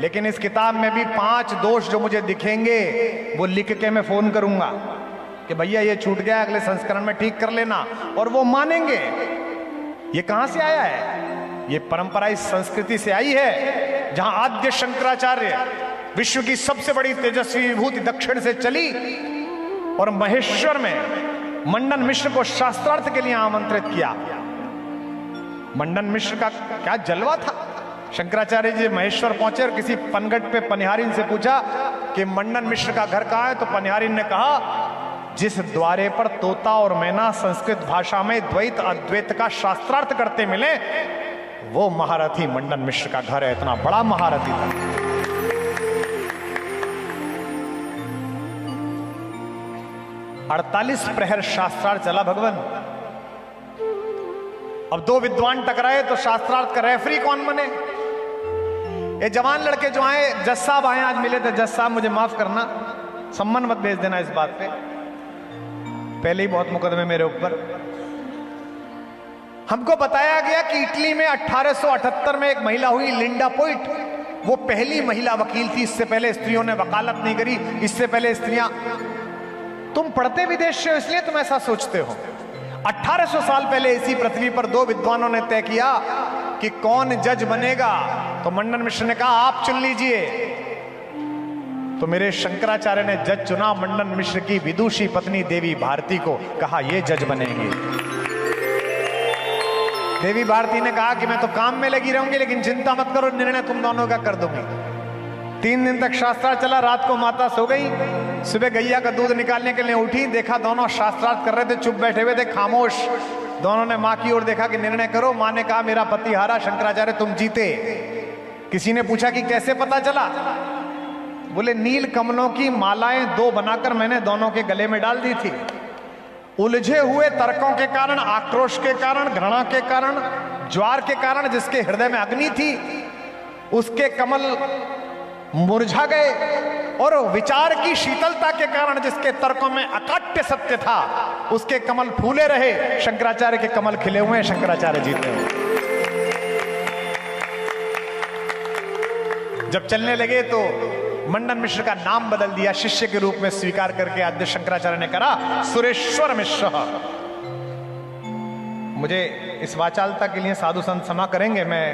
लेकिन इस किताब में भी 5 दोष जो मुझे दिखेंगे वो लिख के मैं फोन करूंगा कि भैया ये छूट गया, अगले संस्करण में ठीक कर लेना, और वो मानेंगे। ये कहां से आया है? ये परंपरा इस संस्कृति से आई है जहां आद्य शंकराचार्य, विश्व की सबसे बड़ी तेजस्वी विभूति, दक्षिण से चली और महेश्वर में मंडन मिश्र को शास्त्रार्थ के लिए आमंत्रित किया। मंडन मिश्र का क्या जलवा था। शंकराचार्य जी महेश्वर पहुंचे और किसी पनघट पे पनिहारिन से पूछा कि मंडन मिश्र का घर कहां है, तो पनिहारिन ने कहा जिस द्वारे पर तोता और मैना संस्कृत भाषा में द्वैत अद्वैत का शास्त्रार्थ करते मिले, वो महारथी मंडन मिश्र का घर है। इतना बड़ा महारथी था। अड़तालीस प्रहर शास्त्रार्थ चला भगवान। अब 2 विद्वान टकराए तो शास्त्रार्थ का रेफरी कौन बने? ये जवान लड़के जो आए, जज साहब आए, आज मिले थे। जज साहब मुझे माफ करना, सम्मान मत भेज देना इस बात पे, पहले ही बहुत मुकदमे मेरे ऊपर। हमको बताया गया कि इटली में 1878 में एक महिला हुई, लिंडा पोइट। वो पहली महिला वकील थी। इससे पहले स्त्रियों ने वकालत नहीं करी। इससे पहले स्त्रियां, तुम पढ़ते विदेश से हो इसलिए तुम ऐसा सोचते हो। 1800 साल पहले इसी पृथ्वी पर 2 विद्वानों ने तय किया कि कौन जज बनेगा। तो मंडन मिश्र ने कहा आप चुन लीजिए। तो मेरे शंकराचार्य ने जज चुना मंडन मिश्र की विदुषी पत्नी देवी भारती को, कहा ये जज बनेंगे। देवी भारती ने कहा कि मैं तो काम में लगी रहूंगी, लेकिन चिंता मत करो, निर्णय तुम दोनों का कर दूंगी। 3 दिन तक शास्त्रार्थ चला। रात को माता सो गई। सुबह गैया का दूध निकालने के लिए उठी, देखा दोनों शास्त्रार्थ कर रहे थे, चुप बैठे हुए थे, खामोश। दोनों ने मां की ओर देखा कि निर्णय करो। मां ने कहा मेरा पति हारा, शंकराचार्य तुम जीते। किसी ने पूछा कि कैसे पता चला? बोले नील कमलों की मालाएं 2 बनाकर मैंने दोनों के गले में डाल दी थी। उलझे हुए तर्कों के कारण, आक्रोश के कारण, घृणा के कारण, ज्वार के कारण जिसके हृदय में अग्नि थी, उसके कमल मुरझा गए और विचार की शीतलता के कारण जिसके तर्कों में अकाट्य सत्य था उसके कमल फूले रहे। शंकराचार्य के कमल खिले हुए हैं, शंकराचार्य जीते हुए। जब चलने लगे तो मंडन मिश्र का नाम बदल दिया, शिष्य के रूप में स्वीकार करके आद्य शंकराचार्य ने कहा सुरेश्वर मिश्र। मुझे इस वाचालता के लिए साधु संत क्षमा करेंगे, मैं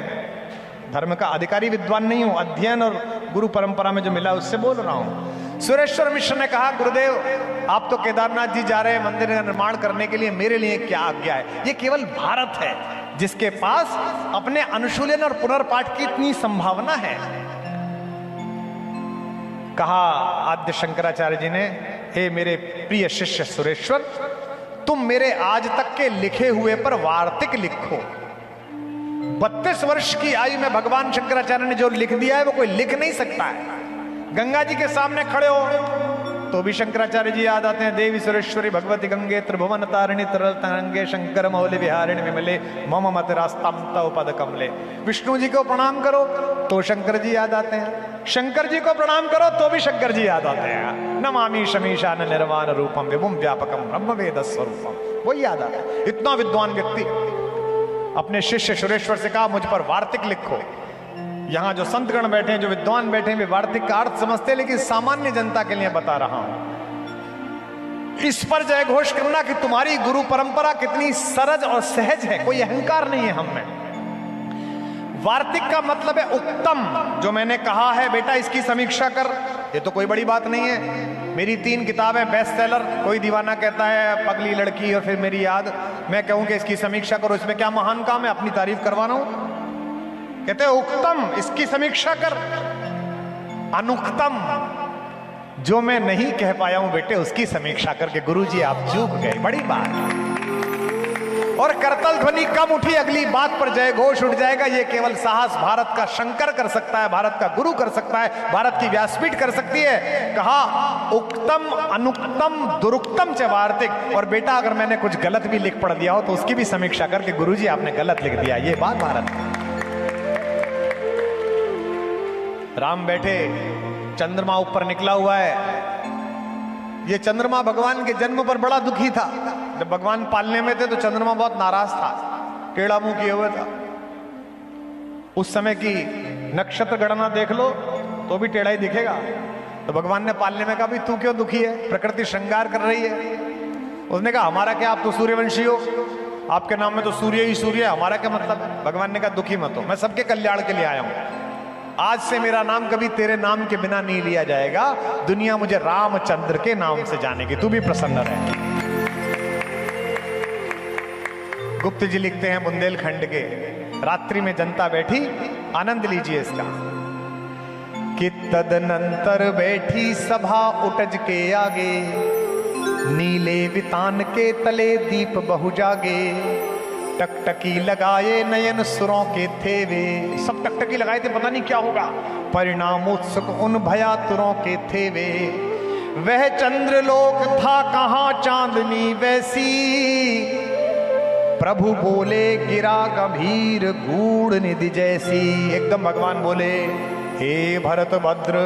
धर्म का अधिकारी विद्वान नहीं हूं, अध्ययन और गुरु परंपरा में जो मिला उससे बोल रहा हूं। सुरेश्वर मिश्र ने कहा गुरुदेव आप तो केदारनाथ जी जा रहे हैं मंदिर का निर्माण करने के लिए, मेरे लिए क्या आज्ञा है? ये केवल भारत है जिसके पास अपने अनुशीलन और पुनर्पाठ की इतनी संभावना है। कहा आद्य शंकराचार्य जी ने, हे मेरे प्रिय शिष्य सुरेश्वर, तुम मेरे आज तक के लिखे हुए पर वार्तिक लिखो। 32 वर्ष की आयु में भगवान शंकराचार्य ने जो लिख दिया है वो कोई लिख नहीं सकता है। गंगा जी के सामने खड़े हो तो भी शंकराचार्य जी याद आते हैं, देवी सुरेश्वरी भगवती गंगे त्रिभुवन तारिणी तरल तरंगे शंकर मौलि विहारिणी विमले मम मत रास्ताम तव पद कमले। विष्णु जी को प्रणाम करो तो शंकर जी याद आते हैं, शंकर जी को प्रणाम करो तो भी शंकर जी याद आते हैं। नमामि शमीशान निर्वाण रूपम विभुम व्यापकम ब्रह्म वेद स्वरूपम, वही याद आता है। इतना विद्वान व्यक्ति अपने शिष्य सुरेश्वर से कहा मुझ पर वार्तिक लिखो। यहां जो संतगण बैठे हैं, जो विद्वान बैठे हैं, वे वार्तिक का अर्थ समझते हैं, लेकिन सामान्य जनता के लिए बता रहा हूं। इस पर जय घोष करना कि तुम्हारी गुरु परंपरा कितनी सरज और सहज है, कोई अहंकार नहीं है हम में। वार्तिक का मतलब है उत्तम। जो मैंने कहा है बेटा इसकी समीक्षा कर, ये तो कोई बड़ी बात नहीं है। मेरी 3 किताबें बेस्ट सेलर, कोई दीवाना कहता है पगली लड़की और फिर मेरी याद, मैं कहूं कि इसकी समीक्षा करो, इसमें क्या महान काम है अपनी तारीफ करवाना हूं? कहते हैं उत्तम, इसकी समीक्षा कर। अनुक्तम, जो मैं नहीं कह पाया हूं बेटे उसकी समीक्षा करके गुरुजी आप चूक गए, बड़ी बात। और करतल ध्वनि कम उठी, अगली बात पर जय घोष उठ जाएगा। ये केवल साहस भारत का शंकर कर सकता है, भारत का गुरु कर सकता है, भारत की व्यासपीठ कर सकती है। कहा उक्तम अनुक्तम दुरुक्तम च वार्तिक। और बेटा अगर मैंने कुछ गलत भी लिख पढ़ दिया हो तो उसकी भी समीक्षा करके गुरुजी आपने गलत लिख दिया, ये बात भारत। राम बैठे, चंद्रमा ऊपर निकला हुआ है। ये चंद्रमा भगवान के जन्म पर बड़ा दुखी था। जब भगवान पालने में थे तो चंद्रमा बहुत नाराज था, टेढ़ा मुंह किए हुए था। उस समय की नक्षत्र गणना देख लो तो भी टेढ़ा ही दिखेगा। तो भगवान ने पालने में कहा भी तू क्यों दुखी है, प्रकृति श्रृंगार कर रही है। उसने कहा हमारा क्या, आप तो सूर्यवंशी हो, आपके नाम में तो सूर्य ही सूर्य है, हमारा क्या मतलब। भगवान ने कहा दुखी मत हो, मैं सबके कल्याण के लिए आया हूं। आज से मेरा नाम कभी तेरे नाम के बिना नहीं लिया जाएगा, दुनिया मुझे रामचंद्र के नाम से जानेगी, तू भी प्रसन्न रहे। गुप्त जी लिखते हैं बुंदेलखंड के, रात्रि में जनता बैठी, आनंद लीजिए इसका, कि तदनंतर बैठी सभा उटज के आगे, नीले वितान के तले दीप बहु जागे, टकटकी लगाए नयन सुरों के थे वे। सब टकटकी लगाए थे, पता नहीं क्या होगा। परिणाम उत्सुक उन भयातुरों के थे वे। वह चंद्रलोक था कहां चांदनी वैसी, प्रभु बोले गिरा गंभीर गूढ़ निधि जैसी। एकदम भगवान बोले, हे भरत भद्र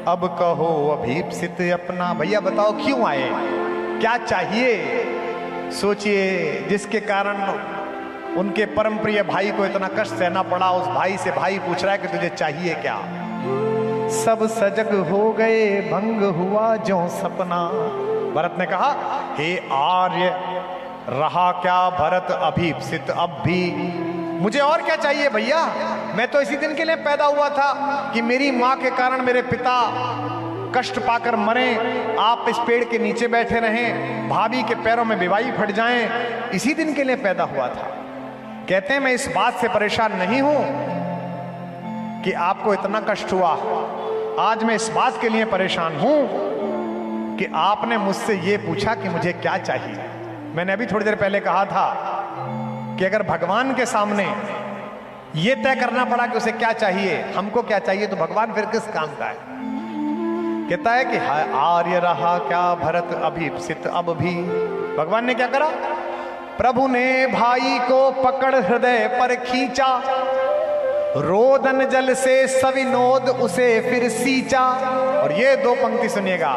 अब कहो अभीप्सित अपना। भैया बताओ क्यों आए, क्या चाहिए? सोचिए, जिसके कारण उनके परम प्रिय भाई को इतना कष्ट सहना पड़ा, उस भाई से भाई पूछ रहा है कि तुझे चाहिए क्या? सब सजग हो गए, भंग हुआ जो सपना। भरत ने कहा, हे आर्य रहा क्या भरत अभीप्सित अब भी? मुझे और क्या चाहिए भैया, मैं तो इसी दिन के लिए पैदा हुआ था कि मेरी माँ के कारण मेरे पिता कष्ट पाकर मरे, आप इस पेड़ के नीचे बैठे रहें, भाभी के पैरों में बिवाई फट जाएं, इसी दिन के लिए पैदा हुआ था। कहते हैं मैं इस बात से परेशान नहीं हूं कि आपको इतना कष्ट हुआ, आज मैं इस बात के लिए परेशान हूं कि आपने मुझसे ये पूछा कि मुझे क्या चाहिए। मैंने अभी थोड़ी देर पहले कहा था कि अगर भगवान के सामने ये तय करना पड़ा कि उसे क्या चाहिए, हमको क्या चाहिए, तो भगवान फिर किस काम का है? कहता है कि आर्य रहा क्या भरत अभीप्सित अब भी। भगवान ने क्या करा? प्रभु ने भाई को पकड़ हृदय पर खींचा, रोदन जल से सविनोद उसे फिर सींचा। और ये दो पंक्ति सुनिएगा,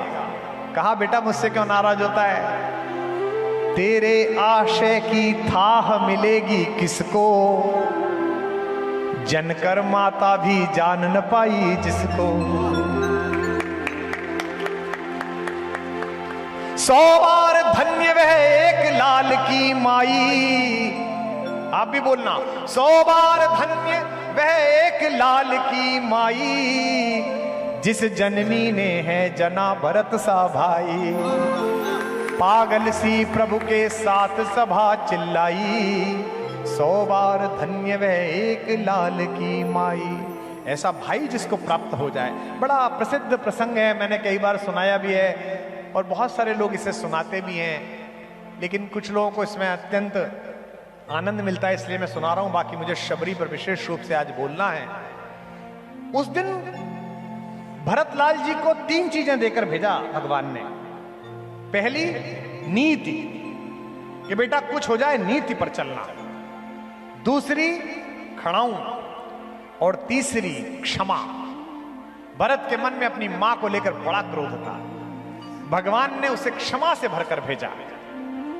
कहा बेटा मुझसे क्यों नाराज होता है? तेरे आशय की थाह मिलेगी किसको, जनकर माता भी जान न पाई जिसको। 100 बार धन्य वह एक लाल की माई। आप भी बोलना, 100 बार धन्य वह एक लाल की माई, जिस जननी ने है जना भरत सा भाई। पागल सी प्रभु के साथ सभा चिल्लाई, 100 बार धन्य वह एक लाल की माई। ऐसा भाई जिसको प्राप्त हो जाए। बड़ा प्रसिद्ध प्रसंग है, मैंने कई बार सुनाया भी है और बहुत सारे लोग इसे सुनाते भी हैं, लेकिन कुछ लोगों को इसमें अत्यंत आनंद मिलता है, इसलिए मैं सुना रहा हूं। बाकी मुझे शबरी पर विशेष रूप से आज बोलना है। उस दिन भरतलाल जी को 3 चीजें देकर भेजा भगवान ने। पहली नीति, कि बेटा कुछ हो जाए नीति पर चलना। दूसरी खड़ाऊं, और तीसरी क्षमा। भरत के मन में अपनी मां को लेकर बड़ा क्रोध था, भगवान ने उसे क्षमा से भरकर भेजा।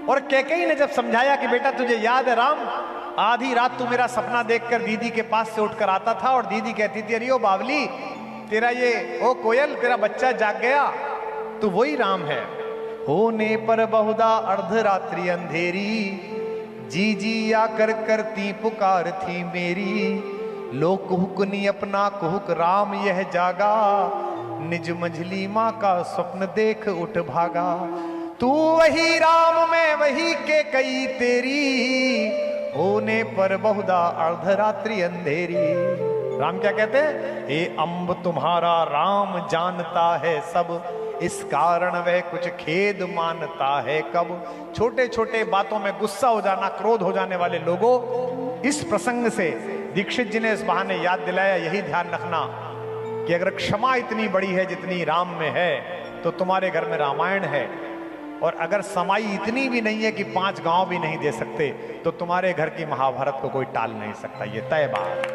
और कैकेयी ने जब समझाया कि बेटा तुझे याद है राम, आधी रात तू मेरा सपना देखकर दीदी के पास से उठकर आता था और दीदी कहती थी अरे ओ बावली तेरा ये ओ कोयल तेरा बच्चा जाग गया, तू वही राम है। होने पर बहुधा अर्धरात्रि अंधेरी, जी जी आकर करती पुकार थी मेरी। लो कुहुकनी अपना कुहुक राम यह जागा, निज मंझली माँ का स्वप्न देख उठ भागा। तू वही राम मैं वही के कई तेरी, होने पर बहुधा अर्धरात्रि अंधेरी। राम क्या कहते हैं? हे अम्ब तुम्हारा राम जानता है सब, इस कारण वह कुछ खेद मानता है कब। छोटे छोटे बातों में गुस्सा हो जाना, क्रोध हो जाने वाले लोगों, इस प्रसंग से दीक्षित जी ने इस बहाने याद दिलाया, यही ध्यान रखना कि अगर क्षमा इतनी बड़ी है जितनी राम में है तो तुम्हारे घर में रामायण है। और अगर समाई इतनी भी नहीं है कि 5 गांव भी नहीं दे सकते तो तुम्हारे घर की महाभारत को कोई टाल नहीं सकता, ये तय बात।